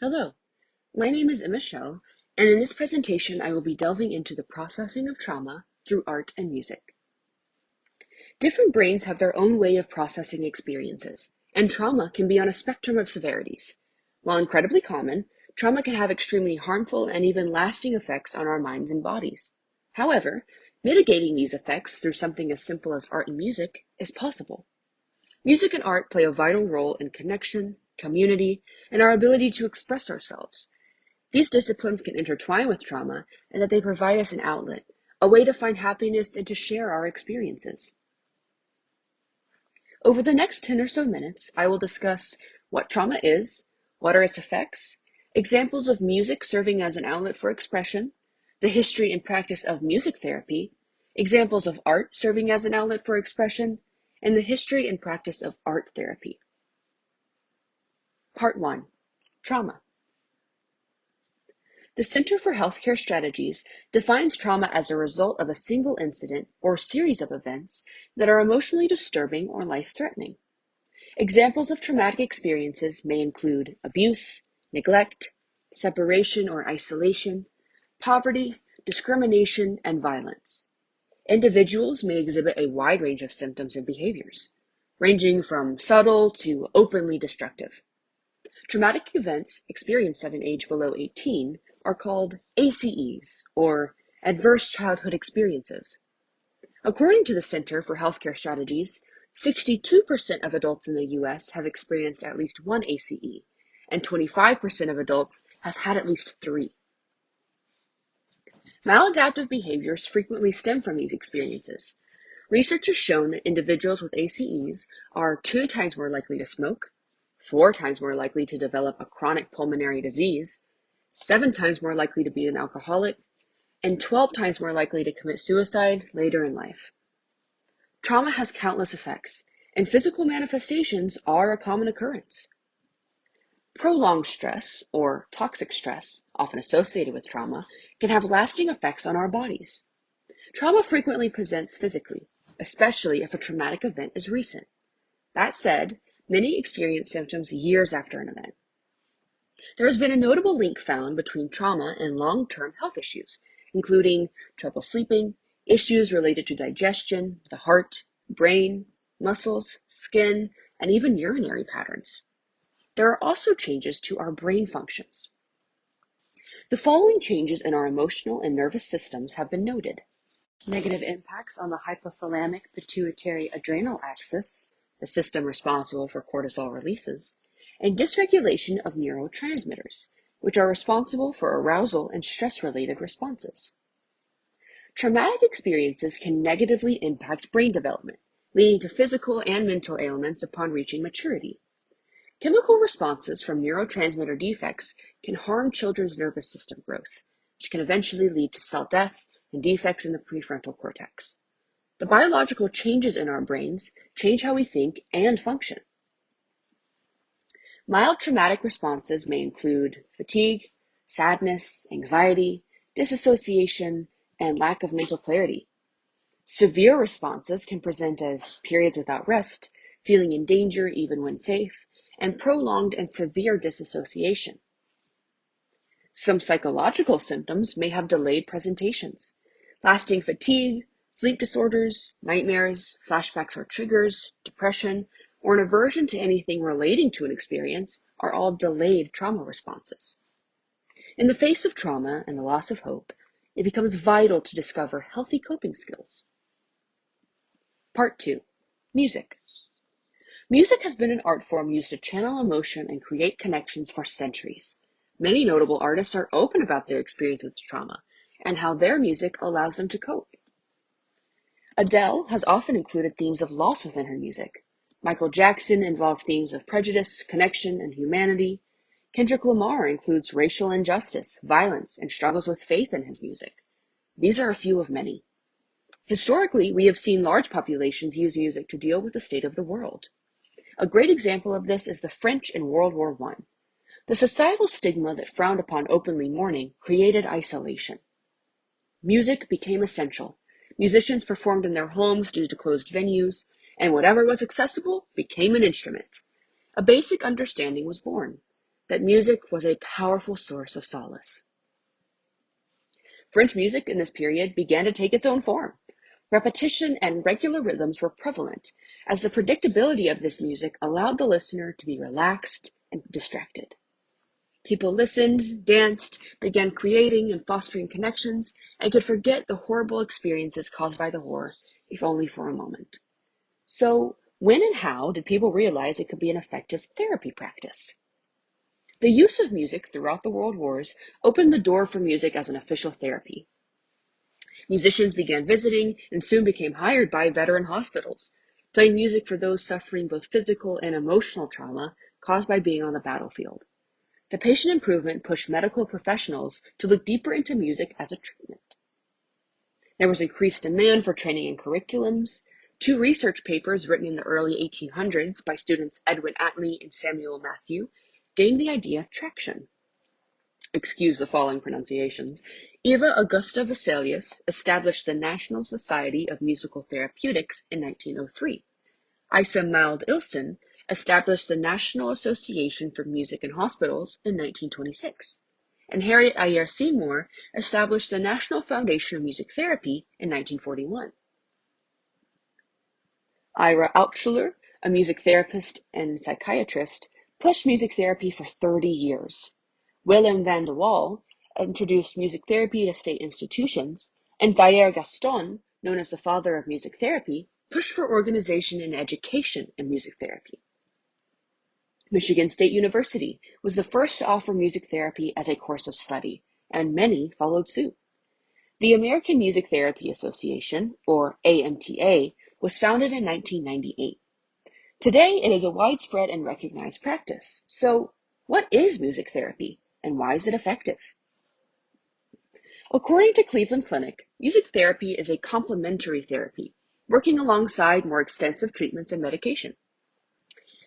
Hello, my name is Emma Shell, and in this presentation I will be delving into the processing of trauma through art and music. Different brains have their own way of processing experiences, and trauma can be on a spectrum of severities. While incredibly common, trauma can have extremely harmful and even lasting effects on our minds and bodies. However, mitigating these effects through something as simple as art and music is possible. Music and art play a vital role in connection, community, and our ability to express ourselves. These disciplines can intertwine with trauma in that they provide us an outlet, a way to find happiness and to share our experiences. Over the next 10 or so minutes, I will discuss what trauma is, what are its effects, examples of music serving as an outlet for expression, the history and practice of music therapy, examples of art serving as an outlet for expression, and the history and practice of art therapy. Part 1. Trauma. The Center for Healthcare Strategies defines trauma as a result of a single incident or series of events that are emotionally disturbing or life-threatening. Examples of traumatic experiences may include abuse, neglect, separation or isolation, poverty, discrimination, and violence. Individuals may exhibit a wide range of symptoms and behaviors, ranging from subtle to openly destructive. Traumatic events experienced at an age below 18 are called ACEs, or Adverse Childhood Experiences. According to the Center for Healthcare Strategies, 62% of adults in the U.S. have experienced at least one ACE, and 25% of adults have had at least three. Maladaptive behaviors frequently stem from these experiences. Research has shown that individuals with ACEs are 2 times more likely to smoke, 4 times more likely to develop a chronic pulmonary disease, 7 times more likely to be an alcoholic, and 12 times more likely to commit suicide later in life. Trauma has countless effects, and physical manifestations are a common occurrence. Prolonged stress, or toxic stress, often associated with trauma, can have lasting effects on our bodies. Trauma frequently presents physically, especially if a traumatic event is recent. That said, many experience symptoms years after an event. There has been a notable link found between trauma and long-term health issues, including trouble sleeping, issues related to digestion, the heart, brain, muscles, skin, and even urinary patterns. There are also changes to our brain functions. The following changes in our emotional and nervous systems have been noted. Negative impacts on the hypothalamic pituitary adrenal axis, the system responsible for cortisol releases, and dysregulation of neurotransmitters, which are responsible for arousal and stress-related responses. Traumatic experiences can negatively impact brain development, leading to physical and mental ailments upon reaching maturity. Chemical responses from neurotransmitter defects can harm children's nervous system growth, which can eventually lead to cell death and defects in the prefrontal cortex. The biological changes in our brains change how we think and function. Mild traumatic responses may include fatigue, sadness, anxiety, disassociation, and lack of mental clarity. Severe responses can present as periods without rest, feeling in danger even when safe, and prolonged and severe disassociation. Some psychological symptoms may have delayed presentations. Lasting fatigue, sleep disorders, nightmares, flashbacks or triggers, depression, or an aversion to anything relating to an experience are all delayed trauma responses. In the face of trauma and the loss of hope, it becomes vital to discover healthy coping skills. Part 2. Music. Music has been an art form used to channel emotion and create connections for centuries. Many notable artists are open about their experience with trauma and how their music allows them to cope. Adele has often included themes of loss within her music. Michael Jackson involved themes of prejudice, connection, and humanity. Kendrick Lamar includes racial injustice, violence, and struggles with faith in his music. These are a few of many. Historically, we have seen large populations use music to deal with the state of the world. A great example of this is the French in World War I. The societal stigma that frowned upon openly mourning created isolation. Music became essential. Musicians performed in their homes due to closed venues, and whatever was accessible became an instrument. A basic understanding was born. that music was a powerful source of solace. French music in this period began to take its own form. Repetition and regular rhythms were prevalent, as the predictability of this music allowed the listener to be relaxed and distracted. People listened, danced, began creating and fostering connections, and could forget the horrible experiences caused by the war, if only for a moment. So, when and how did people realize it could be an effective therapy practice? The use of music throughout the world wars opened the door for music as an official therapy. Musicians began visiting and soon became hired by veteran hospitals, playing music for those suffering both physical and emotional trauma caused by being on the battlefield. The patient improvement pushed medical professionals to look deeper into music as a treatment. There was increased demand for training and curriculums. Two research papers written in the early 1800s by students Edwin Atlee and Samuel Matthew gained the idea traction. Excuse the following pronunciations. Eva Augusta Vesalius established the National Society of Musical Therapeutics in 1903. Isa Mild-Ilsen established the National Association for Music in Hospitals in 1926. And Harriet Ayer Seymour established the National Foundation of Music Therapy in 1941. Ira Altschuler, a music therapist and psychiatrist, pushed music therapy for 30 years. Willem van de Waal introduced music therapy to state institutions, and Thayer Gaston, known as the father of music therapy, pushed for organization and education in music therapy. Michigan State University was the first to offer music therapy as a course of study, and many followed suit. The American Music Therapy Association, or AMTA, was founded in 1998. Today, it is a widespread and recognized practice. So, what is music therapy, and why is it effective? According to Cleveland Clinic, music therapy is a complementary therapy, working alongside more extensive treatments and medication.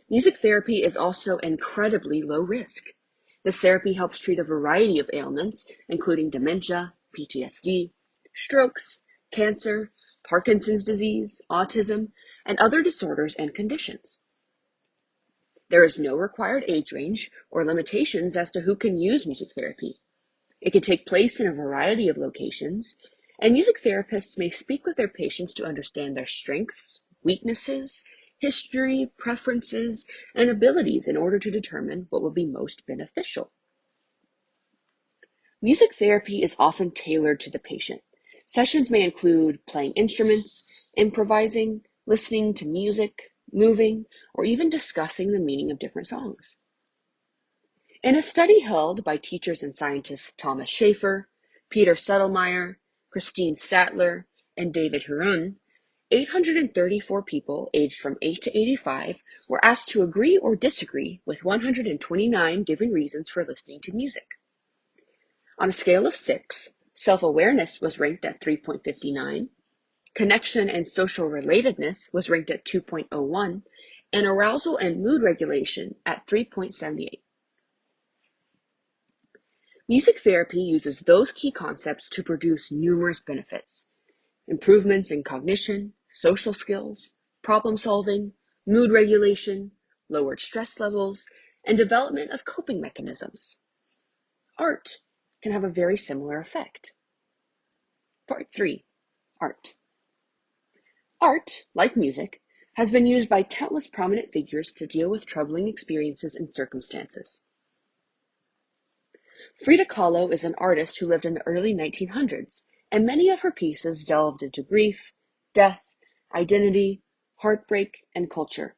Music therapy is also incredibly low risk. This therapy helps treat a variety of ailments, including dementia, PTSD, strokes, cancer, Parkinson's disease, autism, and other disorders and conditions. There is no required age range or limitations as to who can use music therapy. It can take place in a variety of locations, and music therapists may speak with their patients to understand their strengths, weaknesses, history, preferences, and abilities in order to determine what will be most beneficial. Music therapy is often tailored to the patient. Sessions may include playing instruments, improvising, listening to music, moving, or even discussing the meaning of different songs. In a study held by teachers and scientists Thomas Schaefer, Peter Settlemyer, Christine Statler, and David Huron, 834 people aged from 8 to 85 were asked to agree or disagree with 129 given reasons for listening to music. On a scale of 6, self-awareness was ranked at 3.59, connection and social relatedness was ranked at 2.01, and arousal and mood regulation at 3.78. Music therapy uses those key concepts to produce numerous benefits: improvements in cognition, social skills, problem solving, mood regulation, lowered stress levels, and development of coping mechanisms. Art can have a very similar effect. Part 3. Art. Art, like music, has been used by countless prominent figures to deal with troubling experiences and circumstances. Frida Kahlo is an artist who lived in the early 1900s, and many of her pieces delved into grief, death, identity, heartbreak, and culture.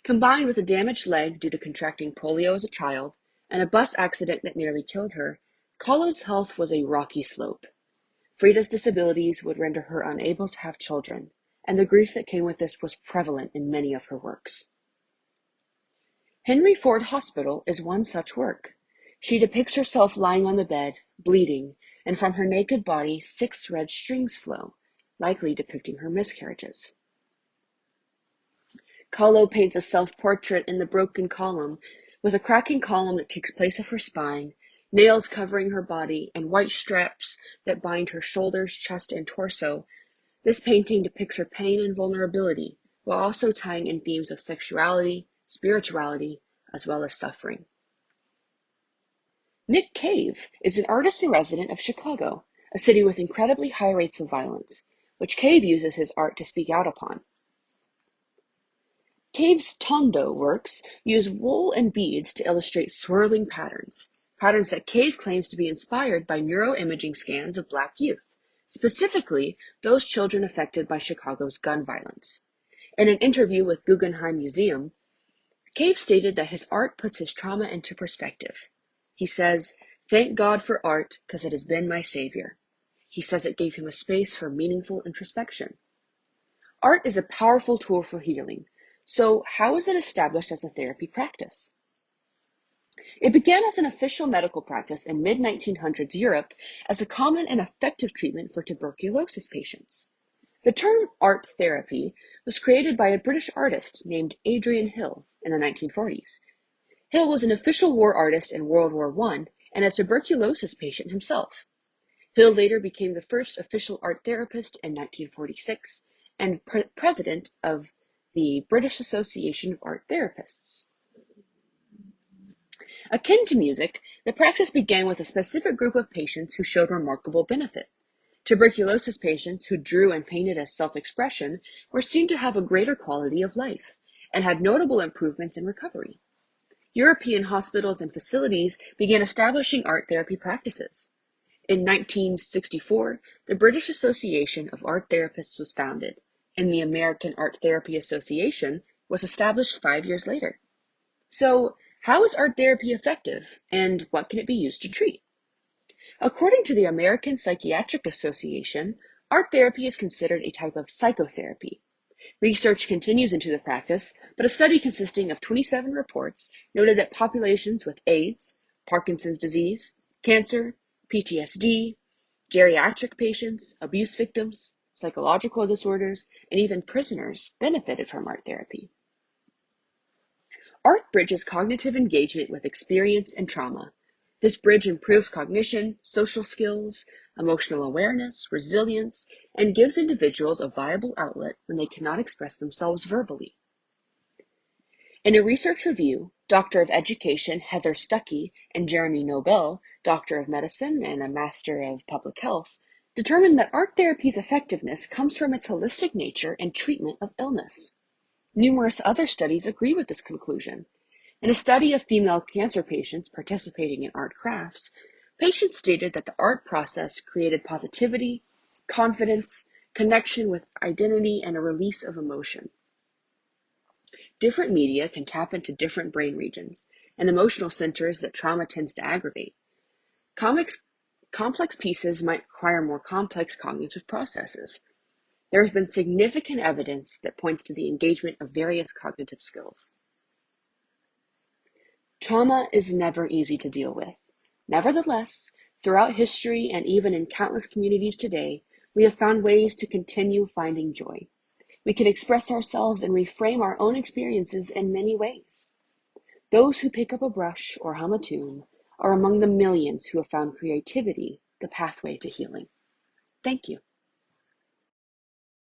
Combined with a damaged leg due to contracting polio as a child and a bus accident that nearly killed her, Kahlo's health was a rocky slope. Frida's disabilities would render her unable to have children, and the grief that came with this was prevalent in many of her works. Henry Ford Hospital is one such work. She depicts herself lying on the bed, bleeding, and from her naked body 6 red strings flow, likely depicting her miscarriages. Kahlo paints a self-portrait in the broken column, with a cracking column that takes place of her spine, nails covering her body, and white straps that bind her shoulders, chest, and torso. This painting depicts her pain and vulnerability, while also tying in themes of sexuality, spirituality, as well as suffering. Nick Cave is an artist in residence of Chicago, a city with incredibly high rates of violence, which Cave uses his art to speak out upon. Cave's Tondo works use wool and beads to illustrate swirling patterns, patterns that Cave claims to be inspired by neuroimaging scans of Black youth, specifically those children affected by Chicago's gun violence. In an interview with Guggenheim Museum, Cave stated that his art puts his trauma into perspective. He says, "Thank God for art, because it has been my savior." He says it gave him a space for meaningful introspection. Art is a powerful tool for healing. So how is it established as a therapy practice? It began as an official medical practice in mid-1900s Europe as a common and effective treatment for tuberculosis patients. The term art therapy was created by a British artist named Adrian Hill in the 1940s. Hill was an official war artist in World War I and a tuberculosis patient himself. Hill later became the first official art therapist in 1946 and president of the British Association of Art Therapists. Akin to music, the practice began with a specific group of patients who showed remarkable benefit. Tuberculosis patients who drew and painted as self-expression were seen to have a greater quality of life and had notable improvements in recovery. European hospitals and facilities began establishing art therapy practices. In 1964, the British Association of Art Therapists was founded, and the American Art Therapy Association was established 5 years later. So, how is art therapy effective, and what can it be used to treat? According to the American Psychiatric Association, art therapy is considered a type of psychotherapy. Research continues into the practice, but a study consisting of 27 reports noted that populations with AIDS, Parkinson's disease, cancer, PTSD, geriatric patients, abuse victims, psychological disorders, and even prisoners benefited from art therapy. Art bridges cognitive engagement with experience and trauma. This bridge improves cognition, social skills, emotional awareness, resilience, and gives individuals a viable outlet when they cannot express themselves verbally. In a research review, Doctor of Education Heather Stuckey and Jeremy Nobel, Doctor of Medicine and a Master of Public Health, determined that art therapy's effectiveness comes from its holistic nature and treatment of illness. Numerous other studies agree with this conclusion. In a study of female cancer patients participating in art crafts, patients stated that the art process created positivity, confidence, connection with identity, and a release of emotion. Different media can tap into different brain regions and emotional centers that trauma tends to aggravate. Complex pieces might require more complex cognitive processes. There has been significant evidence that points to the engagement of various cognitive skills. Trauma is never easy to deal with. Nevertheless, throughout history and even in countless communities today, we have found ways to continue finding joy. We can express ourselves and reframe our own experiences in many ways. Those who pick up a brush or hum a tune are among the millions who have found creativity the pathway to healing. Thank you.